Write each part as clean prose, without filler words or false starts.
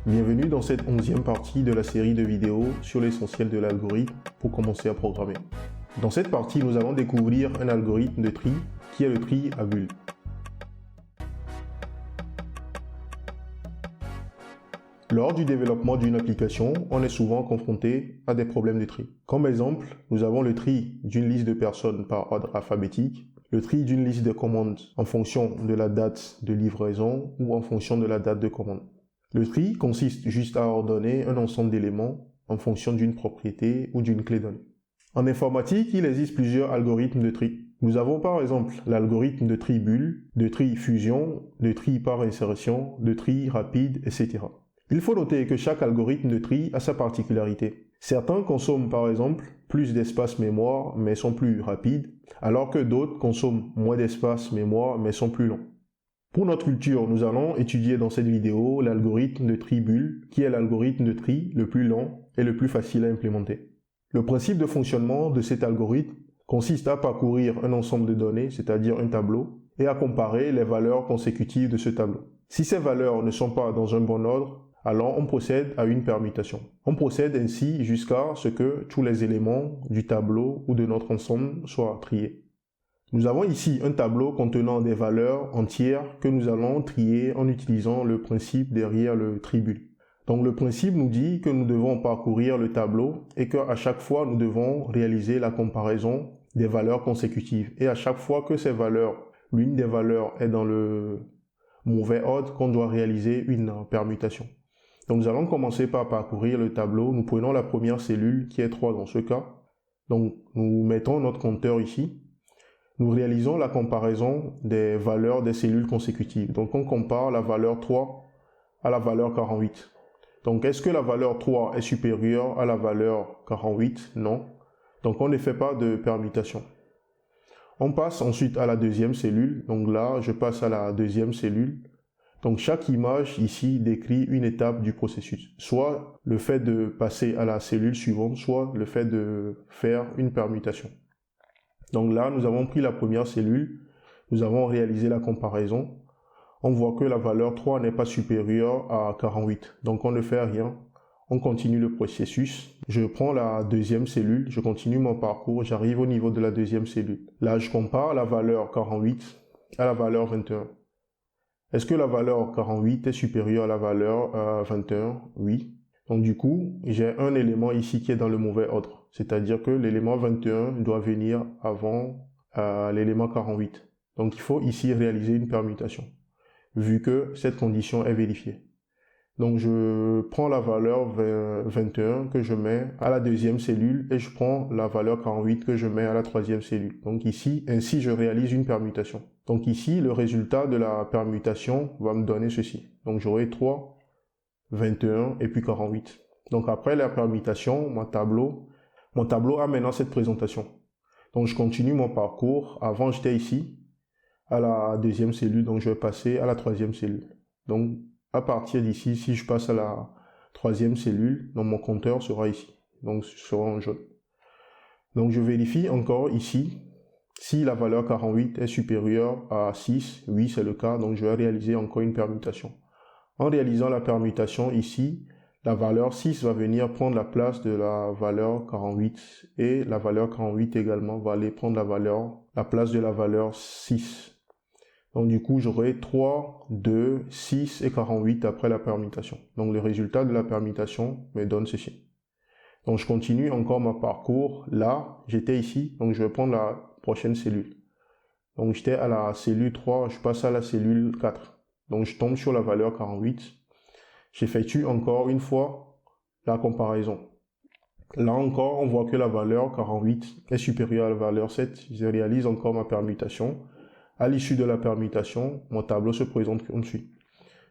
Bienvenue dans cette 11e partie de la série de vidéos sur l'essentiel de l'algorithme pour commencer à programmer. Dans cette partie, nous allons découvrir un algorithme de tri qui est le tri à bulles. Lors du développement d'une application, on est souvent confronté à des problèmes de tri. Comme exemple, nous avons le tri d'une liste de personnes par ordre alphabétique, le tri d'une liste de commandes en fonction de la date de livraison ou en fonction de la date de commande. Le tri consiste juste à ordonner un ensemble d'éléments en fonction d'une propriété ou d'une clé donnée. En informatique, il existe plusieurs algorithmes de tri. Nous avons par exemple l'algorithme de tri bulle, de tri fusion, de tri par insertion, de tri rapide, etc. Il faut noter que chaque algorithme de tri a sa particularité. Certains consomment par exemple plus d'espace mémoire mais sont plus rapides, alors que d'autres consomment moins d'espace mémoire mais sont plus longs. Pour notre culture, nous allons étudier dans cette vidéo l'algorithme de tri bulle, qui est l'algorithme de tri le plus lent et le plus facile à implémenter. Le principe de fonctionnement de cet algorithme consiste à parcourir un ensemble de données, c'est-à-dire un tableau, et à comparer les valeurs consécutives de ce tableau. Si ces valeurs ne sont pas dans un bon ordre, alors on procède à une permutation. On procède ainsi jusqu'à ce que tous les éléments du tableau ou de notre ensemble soient triés. Nous avons ici un tableau contenant des valeurs entières que nous allons trier en utilisant le principe derrière le tri bulle. Donc le principe nous dit que nous devons parcourir le tableau et qu'à chaque fois nous devons réaliser la comparaison des valeurs consécutives. Et à chaque fois que ces valeurs, l'une des valeurs est dans le mauvais ordre, qu'on doit réaliser une permutation. Donc nous allons commencer par parcourir le tableau. Nous prenons la première cellule qui est 3 dans ce cas. Donc nous mettons notre compteur ici. Nous réalisons la comparaison des valeurs des cellules consécutives. Donc on compare la valeur 3 à la valeur 48. Donc est-ce que la valeur 3 est supérieure à la valeur 48? Non. Donc on ne fait pas de permutation. On passe ensuite à la deuxième cellule. Donc là, je passe à la deuxième cellule. Donc chaque image ici décrit une étape du processus, soit le fait de passer à la cellule suivante, soit le fait de faire une permutation. Donc là, nous avons pris la première cellule, nous avons réalisé la comparaison, on voit que la valeur 3 n'est pas supérieure à 48, donc on ne fait rien, on continue le processus. Je prends la deuxième cellule, je continue mon parcours, j'arrive au niveau de la deuxième cellule. Là, je compare la valeur 48 à la valeur 21. Est-ce que la valeur 48 est supérieure à la valeur 21? Oui. Donc du coup, j'ai un élément ici qui est dans le mauvais ordre. C'est-à-dire que l'élément 21 doit venir avant l'élément 48. Donc il faut ici réaliser une permutation, vu que cette condition est vérifiée. Donc je prends la valeur 21 que je mets à la deuxième cellule et je prends la valeur 48 que je mets à la troisième cellule. Donc ici, ainsi je réalise une permutation. Donc ici, le résultat de la permutation va me donner ceci. Donc j'aurai 3, 21 et puis 48. Donc après la permutation, mon tableau a maintenant cette présentation. Donc je continue mon parcours. Avant j'étais ici, à la deuxième cellule, donc je vais passer à la troisième cellule. Donc à partir d'ici, si je passe à la troisième cellule, donc mon compteur sera ici, donc sera en jaune. Donc je vérifie encore ici, si la valeur 48 est supérieure à 6, oui c'est le cas, donc je vais réaliser encore une permutation. En réalisant la permutation ici, la valeur 6 va venir prendre la place de la valeur 48 et la valeur 48 également va aller prendre la place de la valeur 6. Donc du coup, j'aurai 3, 2, 6 et 48 après la permutation. Donc le résultat de la permutation me donne ceci. Donc je continue encore mon parcours. Là, j'étais ici, donc je vais prendre la prochaine cellule. Donc j'étais à la cellule 3, je passe à la cellule 4. Donc je tombe sur la valeur 48. J'effectue encore une fois la comparaison. Là encore, on voit que la valeur 48 est supérieure à la valeur 7. Je réalise encore ma permutation. À l'issue de la permutation, mon tableau se présente comme suit.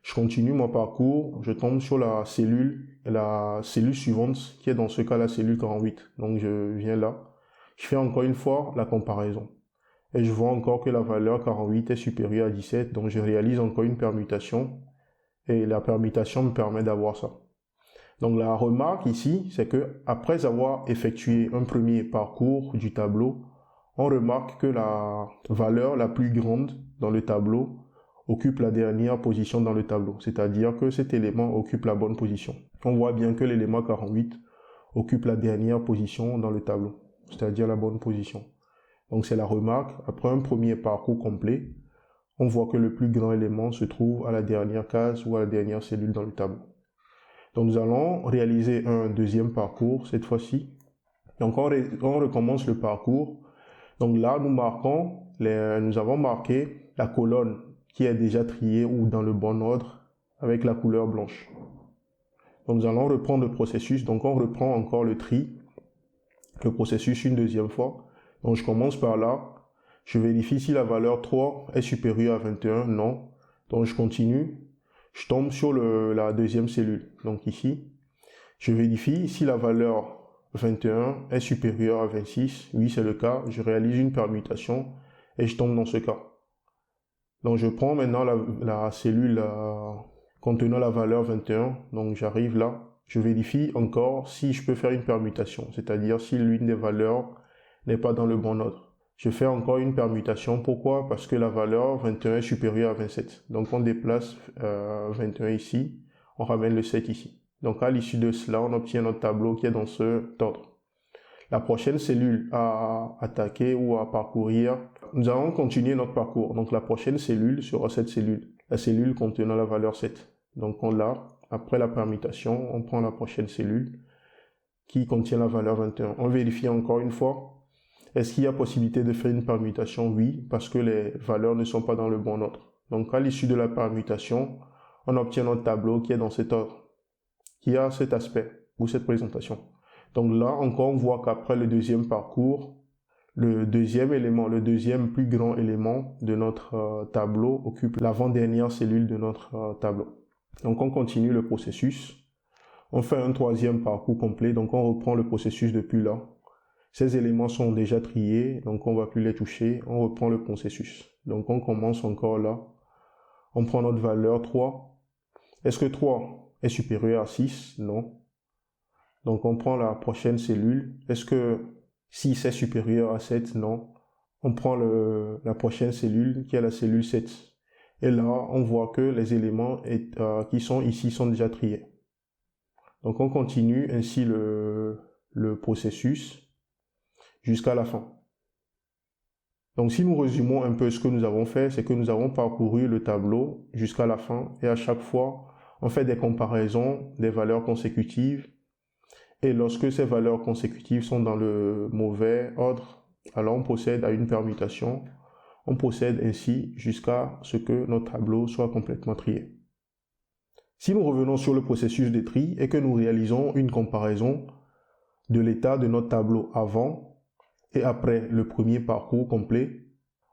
Je continue mon parcours, je tombe sur la cellule suivante, qui est dans ce cas la cellule 48. Donc je viens là, je fais encore une fois la comparaison. Et je vois encore que la valeur 48 est supérieure à 17, donc je réalise encore une permutation. Et la permutation me permet d'avoir ça. Donc la remarque ici, c'est que après avoir effectué un premier parcours du tableau, on remarque que la valeur la plus grande dans le tableau occupe la dernière position dans le tableau, c'est-à-dire que cet élément occupe la bonne position. On voit bien que l'élément 48 occupe la dernière position dans le tableau, c'est-à-dire la bonne position. Donc c'est la remarque. Après un premier parcours complet, on voit que le plus grand élément se trouve à la dernière case ou à la dernière cellule dans le tableau. Donc nous allons réaliser un deuxième parcours cette fois-ci. Donc on recommence le parcours. Donc là, nous avons marqué la colonne qui est déjà triée ou dans le bon ordre avec la couleur blanche. Donc nous allons reprendre le processus. Donc on reprend encore le processus une deuxième fois. Donc je commence par là. Je vérifie si la valeur 3 est supérieure à 21. Non. Donc je continue. Je tombe sur la deuxième cellule. Donc ici, je vérifie si la valeur 21 est supérieure à 26. Oui, c'est le cas. Je réalise une permutation et je tombe dans ce cas. Donc je prends maintenant la cellule contenant la valeur 21. Donc j'arrive là. Je vérifie encore si je peux faire une permutation, c'est-à-dire si l'une des valeurs n'est pas dans le bon ordre. Je fais encore une permutation. Pourquoi? Parce que la valeur 21 est supérieure à 27. Donc on déplace 21 ici, on ramène le 7 ici. Donc à l'issue de cela, on obtient notre tableau qui est dans cet ordre. La prochaine cellule à attaquer ou à parcourir, nous allons continuer notre parcours. Donc la prochaine cellule sera cette cellule, la cellule contenant la valeur 7. Donc après la permutation, on prend la prochaine cellule qui contient la valeur 21. On vérifie encore une fois. Est-ce qu'il y a possibilité de faire une permutation? Oui, parce que les valeurs ne sont pas dans le bon ordre. Donc à l'issue de la permutation, on obtient notre tableau qui est dans cet ordre, qui a cet aspect ou cette présentation. Donc là encore, on voit qu'après le deuxième parcours, le deuxième plus grand élément de notre tableau occupe l'avant-dernière cellule de notre tableau. Donc on continue le processus. On fait un troisième parcours complet, donc on reprend le processus depuis là. Ces éléments sont déjà triés, donc on ne va plus les toucher. On reprend le processus. Donc on commence encore là. On prend notre valeur 3. Est-ce que 3 est supérieur à 6? Non. Donc on prend la prochaine cellule. Est-ce que 6 est supérieur à 7? Non. On prend la prochaine cellule qui est la cellule 7. Et là, on voit que les éléments qui sont ici sont déjà triés. Donc on continue ainsi le processus jusqu'à la fin. Donc si nous résumons un peu ce que nous avons fait, c'est que nous avons parcouru le tableau jusqu'à la fin et à chaque fois, on fait des comparaisons des valeurs consécutives. Et lorsque ces valeurs consécutives sont dans le mauvais ordre, alors on procède à une permutation. On procède ainsi jusqu'à ce que notre tableau soit complètement trié. Si nous revenons sur le processus de tri et que nous réalisons une comparaison de l'état de notre tableau avant et après le premier parcours complet,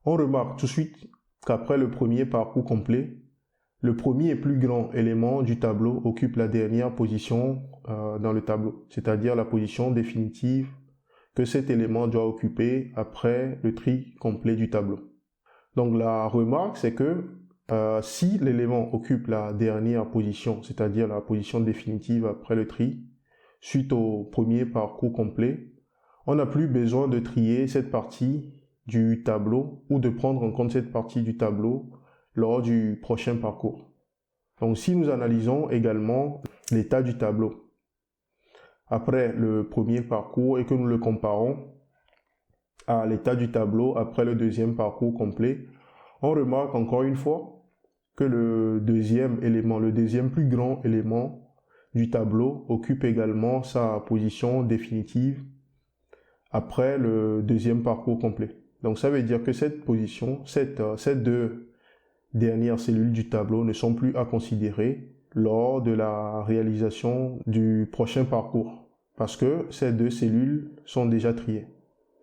on remarque tout de suite qu'après le premier parcours complet, le premier et plus grand élément du tableau occupe la dernière position dans le tableau, c'est-à-dire la position définitive que cet élément doit occuper après le tri complet du tableau. Donc la remarque, c'est que si l'élément occupe la dernière position, c'est-à-dire la position définitive après le tri, suite au premier parcours complet, on n'a plus besoin de trier cette partie du tableau ou de prendre en compte cette partie du tableau lors du prochain parcours. Donc si nous analysons également l'état du tableau après le premier parcours et que nous le comparons à l'état du tableau après le deuxième parcours complet, on remarque encore une fois que le deuxième plus grand élément du tableau occupe également sa position définitive après le deuxième parcours complet. Donc ça veut dire que cette position, ces deux dernières cellules du tableau ne sont plus à considérer lors de la réalisation du prochain parcours, parce que ces deux cellules sont déjà triées.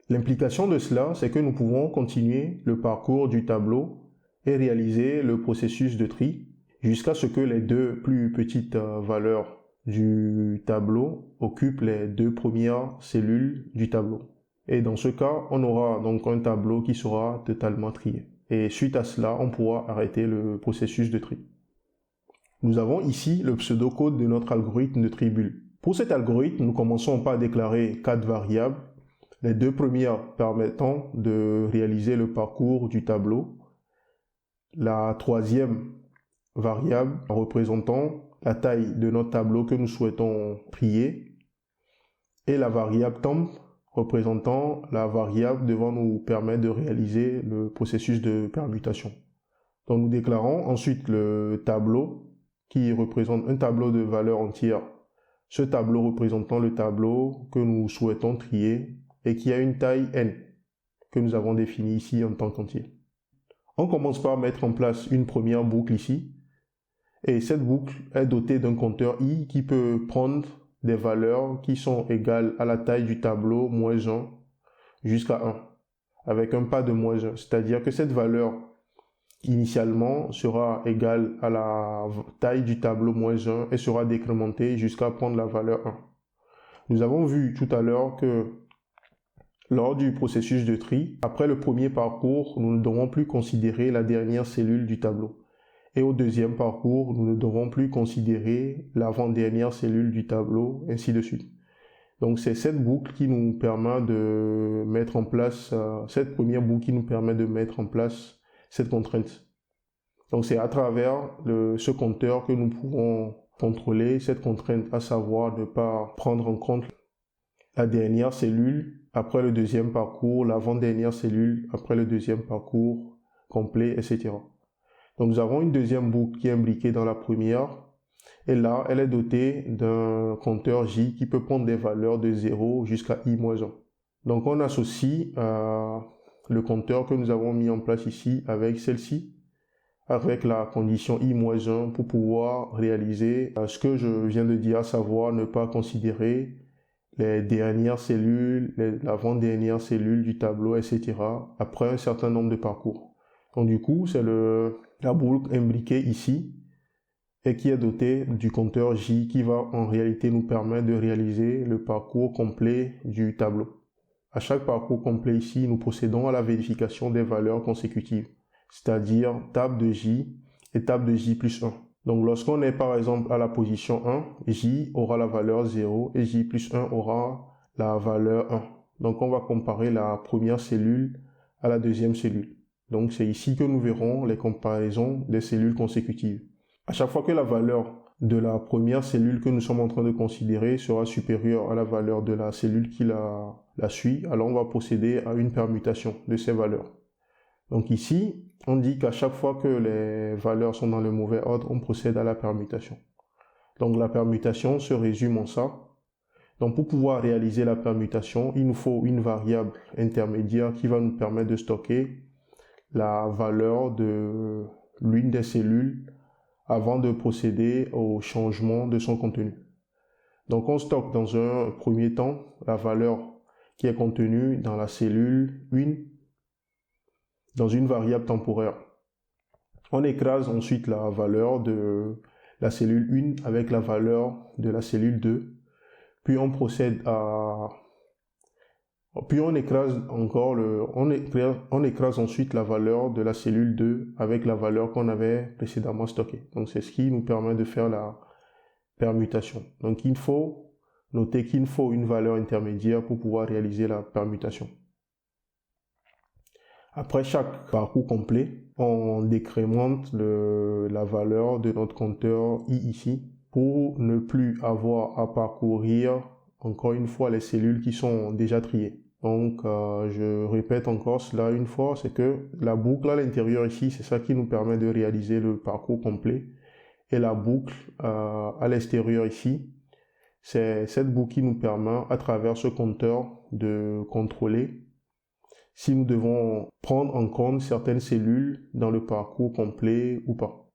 L'implication de cela, c'est que nous pouvons continuer le parcours du tableau et réaliser le processus de tri jusqu'à ce que les deux plus petites valeurs du tableau occupent les deux premières cellules du tableau. Et dans ce cas, on aura donc un tableau qui sera totalement trié. Et suite à cela, on pourra arrêter le processus de tri. Nous avons ici le pseudocode de notre algorithme de tri-bulle. Pour cet algorithme, nous commençons par déclarer 4 variables, les deux premières permettant de réaliser le parcours du tableau, la troisième variable représentant la taille de notre tableau que nous souhaitons trier et la variable temp représentant la variable devant nous permettre de réaliser le processus de permutation. Donc nous déclarons ensuite le tableau qui représente un tableau de valeur entière. Ce tableau représentant le tableau que nous souhaitons trier et qui a une taille n que nous avons définie ici en tant qu'entier. On commence par mettre en place une première boucle ici et cette boucle est dotée d'un compteur i qui peut prendre des valeurs qui sont égales à la taille du tableau moins 1 jusqu'à 1 avec un pas de moins 1, c'est-à-dire que cette valeur initialement sera égale à la taille du tableau moins 1 et sera décrémentée jusqu'à prendre la valeur 1. Nous avons vu tout à l'heure que lors du processus de tri, après le premier parcours, nous ne devrons plus considérer la dernière cellule du tableau. Et au deuxième parcours, nous ne devrons plus considérer l'avant-dernière cellule du tableau, ainsi de suite. Donc c'est cette boucle qui nous permet de mettre en place, cette première boucle qui nous permet de mettre en place cette contrainte. Donc c'est à travers ce compteur que nous pouvons contrôler cette contrainte, à savoir ne pas prendre en compte la dernière cellule après le deuxième parcours, l'avant-dernière cellule après le deuxième parcours complet, etc. Donc nous avons une deuxième boucle qui est imbriquée dans la première, et là, elle est dotée d'un compteur J qui peut prendre des valeurs de 0 jusqu'à i-1. Donc on associe le compteur que nous avons mis en place ici avec celle-ci, avec la condition i-1 pour pouvoir réaliser ce que je viens de dire, à savoir ne pas considérer les dernières cellules, l'avant-dernière cellule du tableau, etc. après un certain nombre de parcours. Donc du coup, c'est la boucle imbriquée ici et qui est dotée du compteur J qui va en réalité nous permettre de réaliser le parcours complet du tableau. À chaque parcours complet ici, nous procédons à la vérification des valeurs consécutives, c'est-à-dire table de J et table de J plus 1. Donc lorsqu'on est par exemple à la position 1, J aura la valeur 0 et J plus 1 aura la valeur 1. Donc on va comparer la première cellule à la deuxième cellule. Donc c'est ici que nous verrons les comparaisons des cellules consécutives. À chaque fois que la valeur de la première cellule que nous sommes en train de considérer sera supérieure à la valeur de la cellule qui la suit, alors on va procéder à une permutation de ces valeurs. Donc ici, on dit qu'à chaque fois que les valeurs sont dans le mauvais ordre, on procède à la permutation. Donc la permutation se résume en ça. Donc pour pouvoir réaliser la permutation, il nous faut une variable intermédiaire qui va nous permettre de stocker la valeur de l'une des cellules avant de procéder au changement de son contenu. Donc on stocke dans un premier temps la valeur qui est contenue dans la cellule 1 dans une variable temporaire. On écrase ensuite la valeur de la cellule 1 avec la valeur de la cellule 2, puis on procède à... Puis on écrase encore on écrase ensuite la valeur de la cellule 2 avec la valeur qu'on avait précédemment stockée. Donc c'est ce qui nous permet de faire la permutation. Donc il faut noter qu'il faut une valeur intermédiaire pour pouvoir réaliser la permutation. Après chaque parcours complet, on décrémente la valeur de notre compteur i ici pour ne plus avoir à parcourir encore une fois les cellules qui sont déjà triées. Donc je répète encore cela une fois, c'est que la boucle à l'intérieur ici, c'est ça qui nous permet de réaliser le parcours complet. Et la boucle à l'extérieur ici, c'est cette boucle qui nous permet à travers ce compteur de contrôler si nous devons prendre en compte certaines cellules dans le parcours complet ou pas.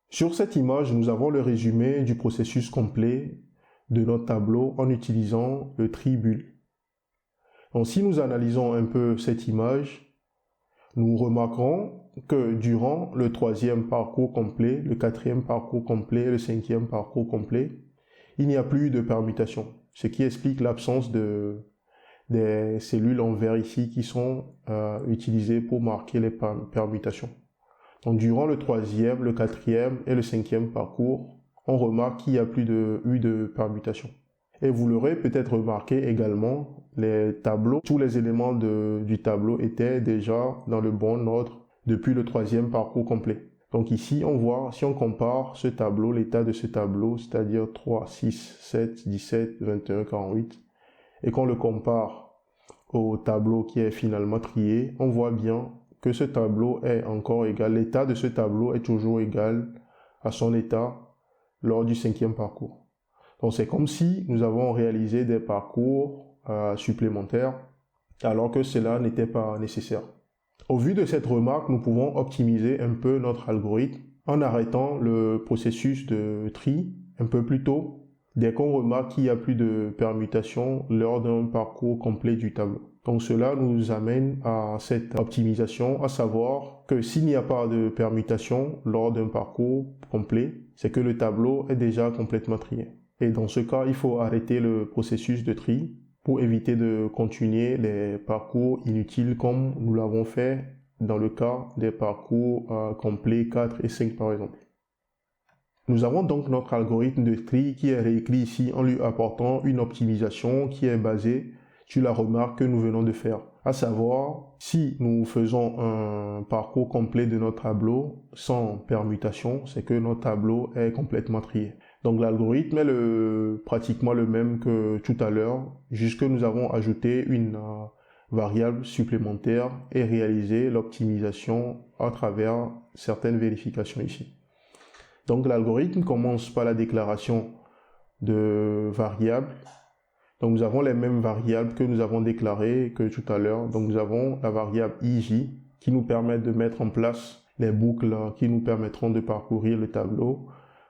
Sur cette image, nous avons le résumé du processus complet de notre tableau en utilisant le tri bulle. Donc si nous analysons un peu cette image, nous remarquerons que durant le troisième parcours complet, le quatrième parcours complet et le cinquième parcours complet, il n'y a plus de permutation, ce qui explique l'absence des cellules en vert ici qui sont utilisées pour marquer les permutations. Donc durant le troisième, le quatrième et le cinquième parcours, on remarque qu'il n'y a plus eu de permutation. Et vous l'aurez peut-être remarqué également, les tableaux, tous les éléments du tableau étaient déjà dans le bon ordre depuis le troisième parcours complet. Donc ici, on voit, si on compare ce tableau, l'état de ce tableau, c'est-à-dire 3, 6, 7, 17, 21, 48, et qu'on le compare au tableau qui est finalement trié, on voit bien que ce tableau est encore égal, l'état de ce tableau est toujours égal à son état lors du cinquième parcours. Donc c'est comme si nous avons réalisé des parcours supplémentaires alors que cela n'était pas nécessaire. Au vu de cette remarque, nous pouvons optimiser un peu notre algorithme en arrêtant le processus de tri un peu plus tôt dès qu'on remarque qu'il n'y a plus de permutations lors d'un parcours complet du tableau. Donc cela nous amène à cette optimisation, à savoir que s'il n'y a pas de permutation lors d'un parcours complet, c'est que le tableau est déjà complètement trié. Et dans ce cas, il faut arrêter le processus de tri pour éviter de continuer les parcours inutiles comme nous l'avons fait dans le cas des parcours complets 4 et 5 par exemple. Nous avons donc notre algorithme de tri qui est réécrit ici en lui apportant une optimisation qui est basée sur la remarque que nous venons de faire. À savoir, si nous faisons un parcours complet de notre tableau sans permutation, c'est que notre tableau est complètement trié. Donc l'algorithme est pratiquement le même que tout à l'heure, juste que nous avons ajouté une variable supplémentaire et réalisé l'optimisation à travers certaines vérifications ici. Donc l'algorithme commence par la déclaration de variables. Donc nous avons les mêmes variables que nous avons déclarées que tout à l'heure. Donc nous avons la variable ij qui nous permet de mettre en place les boucles qui nous permettront de parcourir le tableau.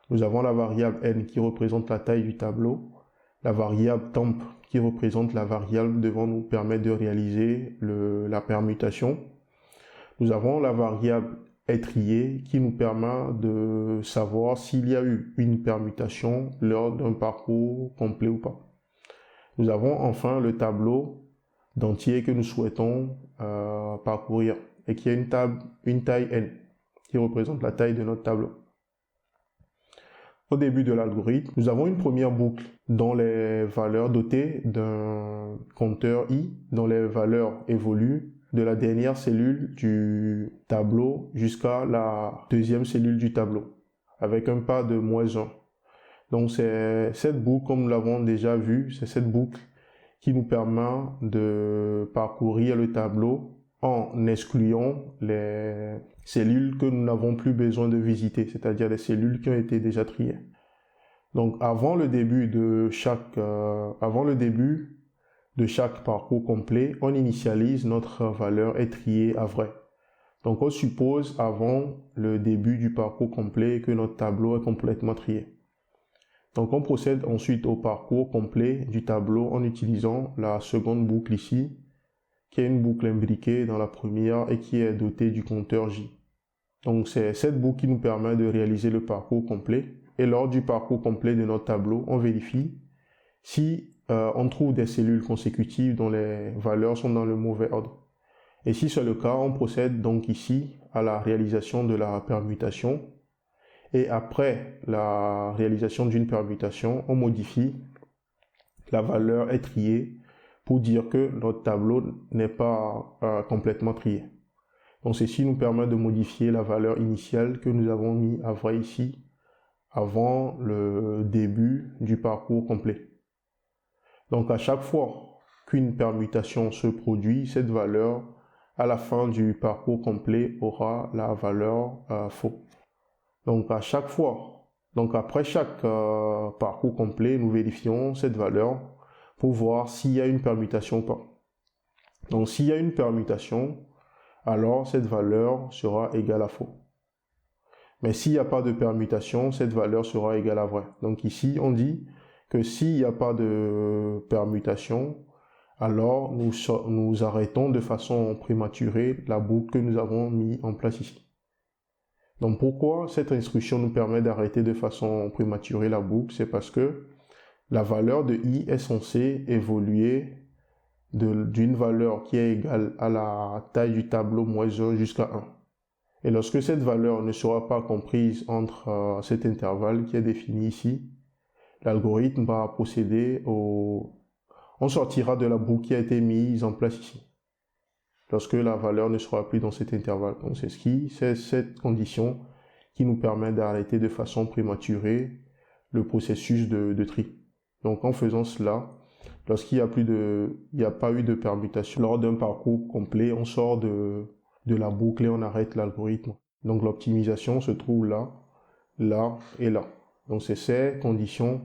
Nous avons la variable n qui représente la taille du tableau, la variable temp qui représente la variable devant nous permettre de réaliser la permutation. Nous avons la variable étrier qui nous permet de savoir s'il y a eu une permutation lors d'un parcours complet ou pas. Nous avons enfin le tableau d'entier que nous souhaitons parcourir et qui a une taille n qui représente la taille de notre tableau. Au début de l'algorithme, nous avons une première boucle dont les valeurs dotées d'un compteur i, dont les valeurs évoluent de la dernière cellule du tableau jusqu'à la deuxième cellule du tableau, avec un pas de -1. Donc c'est cette boucle, comme nous l'avons déjà vu, c'est cette boucle qui nous permet de parcourir le tableau en excluant les cellules que nous n'avons plus besoin de visiter, c'est-à-dire les cellules qui ont été déjà triées. Donc avant le début de chaque parcours complet, on initialise notre valeur étrier à vrai. Donc on suppose avant le début du parcours complet que notre tableau est complètement trié. Donc on procède ensuite au parcours complet du tableau en utilisant la seconde boucle ici, qui est une boucle imbriquée dans la première et qui est dotée du compteur J. Donc c'est cette boucle qui nous permet de réaliser le parcours complet. Et lors du parcours complet de notre tableau, on vérifie si on trouve des cellules consécutives dont les valeurs sont dans le mauvais ordre. Et si c'est le cas, on procède donc ici à la réalisation de la permutation. Et après la réalisation d'une permutation, on modifie la valeur étriée pour dire que notre tableau n'est pas complètement trié. Donc ceci nous permet de modifier la valeur initiale que nous avons mis à vrai ici avant le début du parcours complet. Donc à chaque fois qu'une permutation se produit, cette valeur à la fin du parcours complet aura la valeur faux. Donc à chaque fois, après chaque parcours complet, nous vérifions cette valeur pour voir s'il y a une permutation ou pas. Donc s'il y a une permutation, alors cette valeur sera égale à faux. Mais s'il n'y a pas de permutation, cette valeur sera égale à vrai. Donc ici, on dit que s'il n'y a pas de permutation, alors nous arrêtons de façon prématurée la boucle que nous avons mis en place ici. Donc pourquoi cette instruction nous permet d'arrêter de façon prématurée la boucle? C'est parce que la valeur de i est censée évoluer d'une valeur qui est égale à la taille du tableau -1 jusqu'à 1. Et lorsque cette valeur ne sera pas comprise entre cet intervalle qui est défini ici, l'algorithme va procéder on sortira de la boucle qui a été mise en place ici. lorsque la valeur ne sera plus dans cet intervalle. Donc c'est cette condition qui nous permet d'arrêter de façon prématurée le processus de tri. Donc en faisant cela, lorsqu'il n'y a pas eu de permutation lors d'un parcours complet, on sort de la boucle et on arrête l'algorithme. Donc l'optimisation se trouve là, là et là. Donc c'est ces conditions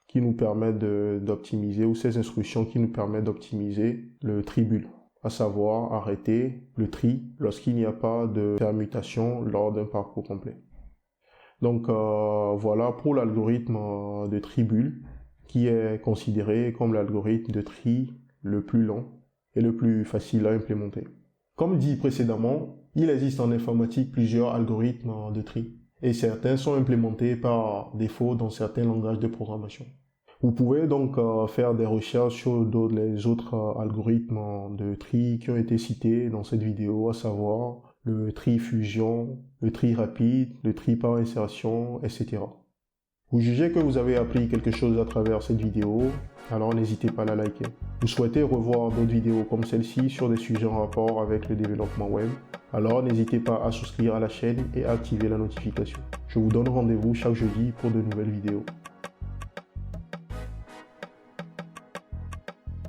qui nous permettent d'optimiser, ou ces instructions qui nous permettent d'optimiser le tribule, à savoir arrêter le tri lorsqu'il n'y a pas de permutation lors d'un parcours complet. Donc voilà pour l'algorithme de tribule, qui est considéré comme l'algorithme de tri le plus lent et le plus facile à implémenter. Comme dit précédemment, il existe en informatique plusieurs algorithmes de tri, et certains sont implémentés par défaut dans certains langages de programmation. Vous pouvez donc faire des recherches sur les autres algorithmes de tri qui ont été cités dans cette vidéo, à savoir le tri fusion, le tri rapide, le tri par insertion, etc. Vous jugez que vous avez appris quelque chose à travers cette vidéo, alors n'hésitez pas à la liker. Vous souhaitez revoir d'autres vidéos comme celle-ci sur des sujets en rapport avec le développement web, alors n'hésitez pas à souscrire à la chaîne et à activer la notification. Je vous donne rendez-vous chaque jeudi pour de nouvelles vidéos.